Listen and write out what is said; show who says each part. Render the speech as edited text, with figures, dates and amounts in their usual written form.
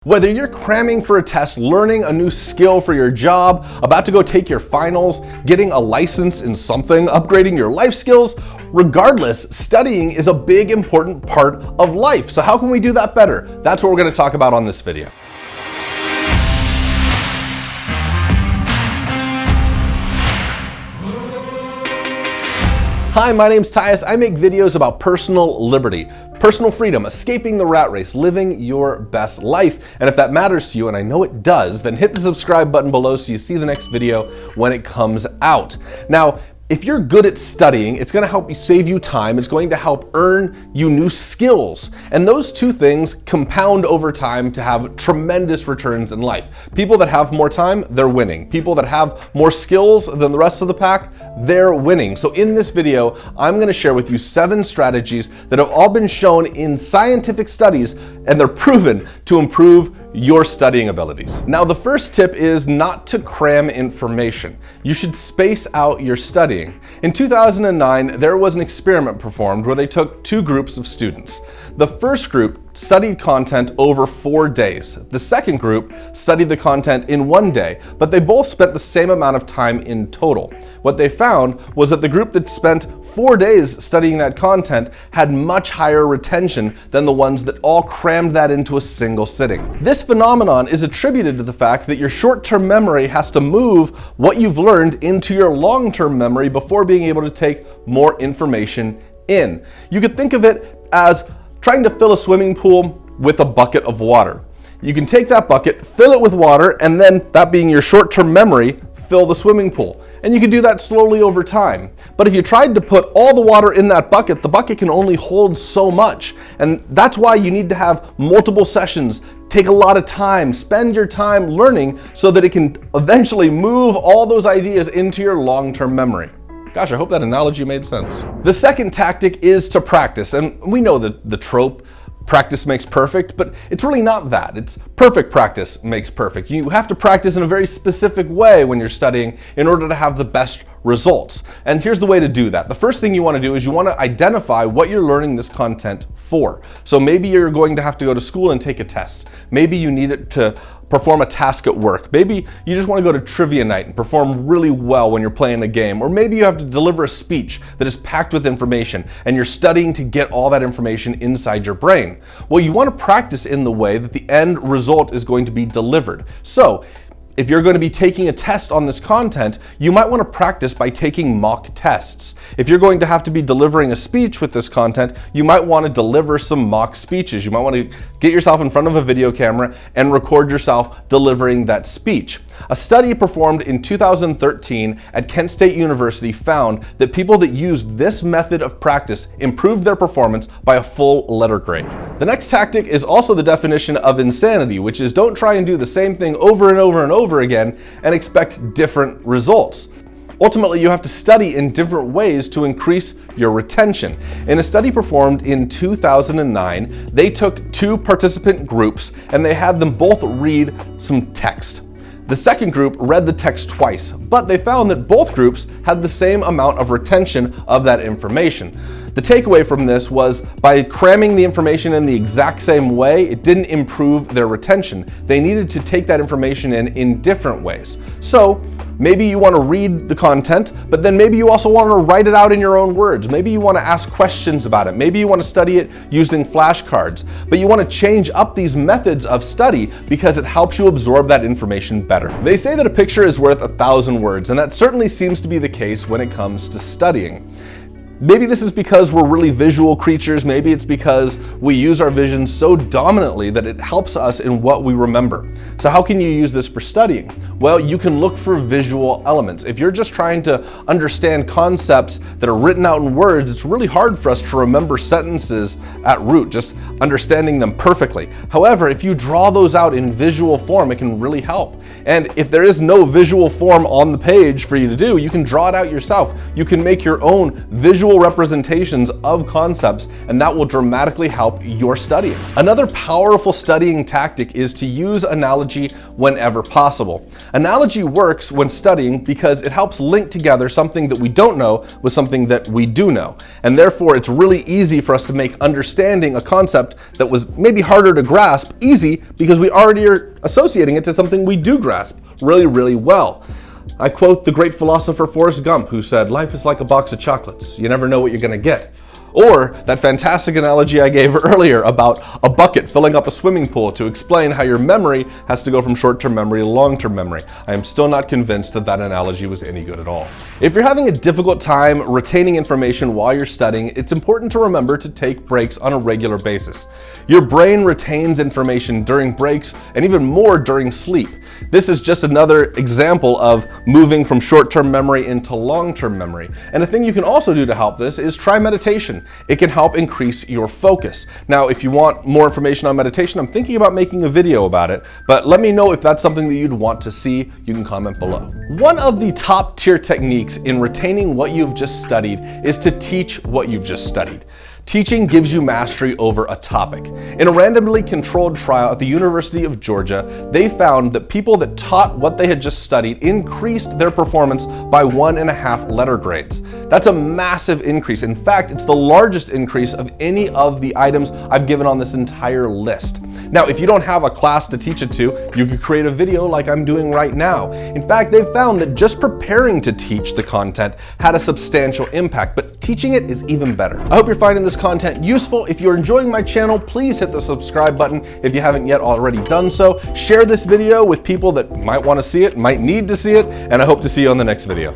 Speaker 1: Whether you're cramming for a test, learning a new skill for your job, about to go take your finals, getting a license in something, upgrading your life skills, regardless, studying is a big important part of life. So how can we do that better? That's what we're going to talk about on this video. Hi, my name's Tyus. I make videos about personal liberty, personal freedom, escaping the rat race, living your best life. And if that matters to you, and I know it does, then hit the subscribe button below so you see the next video when it comes out. Now, if you're good at studying, it's going to help you save you time. It's going to help earn you new skills. And those two things compound over time to have tremendous returns in life. People that have more time, they're winning. People that have more skills than the rest of the pack, they're winning. So in this video, I'm going to share with you 7 strategies that have all been shown in scientific studies, and they're proven to improve your studying abilities. Now, the first tip is not to cram information. You should space out your studying. In 2009, there was an experiment performed where they took 2 groups of students. The first group studied content over 4 days. The second group studied the content in 1 day, but they both spent the same amount of time in total. What they found was that the group that spent 4 days studying that content had much higher retention than the ones that all crammed that into a single sitting. This phenomenon is attributed to the fact that your short-term memory has to move what you've learned into your long-term memory before being able to take more information in. You could think of it as trying to fill a swimming pool with a bucket of water. You can take that bucket, fill it with water, and then, that being your short-term memory, fill the swimming pool. And you can do that slowly over time. But if you tried to put all the water in that bucket, the bucket can only hold so much. And that's why you need to have multiple sessions, take a lot of time, spend your time learning so that it can eventually move all those ideas into your long-term memory. Gosh, I hope that analogy made sense. The second tactic is to practice. And we know the trope, practice makes perfect, but it's really not that. It's perfect practice makes perfect. You have to practice in a very specific way when you're studying in order to have the best results. And here's the way to do that. The first thing you want to do is you want to identify what you're learning this content for. So maybe you're going to have to go to school and take a test. Maybe you need it to perform a task at work. Maybe you just want to go to trivia night and perform really well when you're playing a game. Or maybe you have to deliver a speech that is packed with information and you're studying to get all that information inside your brain. Well, you want to practice in the way that the end result is going to be delivered. So, if you're going to be taking a test on this content, you might want to practice by taking mock tests. If you're going to have to be delivering a speech with this content, you might want to deliver some mock speeches. You might want to get yourself in front of a video camera and record yourself delivering that speech. A study performed in 2013 at Kent State University found that people that used this method of practice improved their performance by a full letter grade. The next tactic is also the definition of insanity, which is don't try and do the same thing over and over and over again and expect different results. Ultimately, you have to study in different ways to increase your retention. In a study performed in 2009, they took 2 participant groups and they had them both read some text. The second group read the text twice, but they found that both groups had the same amount of retention of that information. The takeaway from this was by cramming the information in the exact same way, it didn't improve their retention. They needed to take that information in different ways. So maybe you want to read the content, but then maybe you also want to write it out in your own words. Maybe you want to ask questions about it. Maybe you want to study it using flashcards, but you want to change up these methods of study because it helps you absorb that information better. They say that a picture is worth 1,000 words, and that certainly seems to be the case when it comes to studying. Maybe this is because we're really visual creatures. Maybe it's because we use our vision so dominantly that it helps us in what we remember. So how can you use this for studying? Well, you can look for visual elements. If you're just trying to understand concepts that are written out in words, it's really hard for us to remember sentences at root, just understanding them perfectly. However, if you draw those out in visual form, it can really help. And if there is no visual form on the page for you to do, you can draw it out yourself. You can make your own visual visual representations of concepts, and that will dramatically help your studying. Another powerful studying tactic is to use analogy whenever possible. Analogy works when studying because it helps link together something that we don't know with something that we do know. And therefore, it's really easy for us to make understanding a concept that was maybe harder to grasp easy because we already are associating it to something we do grasp really, really well. I quote the great philosopher Forrest Gump, who said, "Life is like a box of chocolates. You never know what you're going to get." Or that fantastic analogy I gave earlier about a bucket filling up a swimming pool to explain how your memory has to go from short-term memory to long-term memory. I am still not convinced that that analogy was any good at all. If you're having a difficult time retaining information while you're studying, it's important to remember to take breaks on a regular basis. Your brain retains information during breaks and even more during sleep. This is just another example of moving from short-term memory into long-term memory. And a thing you can also do to help this is try meditation. It can help increase your focus. Now, if you want more information on meditation, I'm thinking about making a video about it, but let me know if that's something that you'd want to see. You can comment below. One of the top tier techniques in retaining what you've just studied is to teach what you've just studied. Teaching gives you mastery over a topic. In a randomly controlled trial at the University of Georgia, they found that people that taught what they had just studied increased their performance by 1.5 letter grades. That's a massive increase. In fact, it's the largest increase of any of the items I've given on this entire list. Now, if you don't have a class to teach it to, you could create a video like I'm doing right now. In fact, they've found that just preparing to teach the content had a substantial impact, but teaching it is even better. I hope you're finding this content useful. If you're enjoying my channel, please hit the subscribe button if you haven't yet already done so. Share this video with people that might want to see it, might need to see it, and I hope to see you on the next video.